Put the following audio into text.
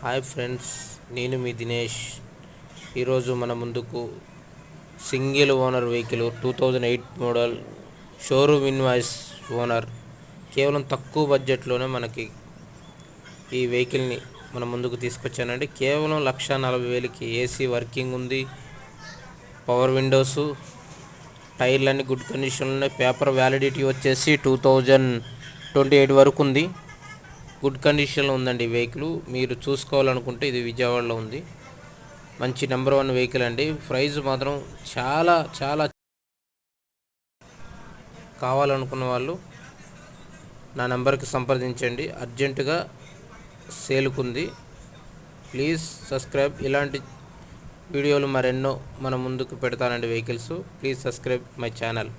Hi friends, నేను మీ దినేష్. ఈరోజు మన ముందుకు single owner vehicle 2008 model showroom invoice owner కేవలం తక్కువ బడ్జెట్లోనే మనకి ఈ వెహికల్ని మన ముందుకు తీసుకొచ్చానండి. కేవలం 1,40,000కి ఏసీ వర్కింగ్ ఉంది, పవర్ విండోసు, టైర్లన్నీ గుడ్ కండిషన్లో ఉన్నాయి. పేపర్ వ్యాలిడిటీ వచ్చేసి 2028 వరకు ఉంది. గుడ్ కండిషన్లో ఉందండి ఈ వెహికల్. మీరు చూసుకోవాలనుకుంటే ఇది విజయవాడలో ఉంది. మంచి నెంబర్ 1 వెహికల్ అండి. ప్రైస్ మాత్రం చాలా చాలా కావాలనుకున్న వాళ్ళు నా నెంబర్కి సంప్రదించండి. అర్జెంటుగా సేల్కుంది. Please subscribe. ఇలాంటి వీడియోలు మరెన్నో మన ముందుకు పెడతానండి vehicles. Please subscribe my channel.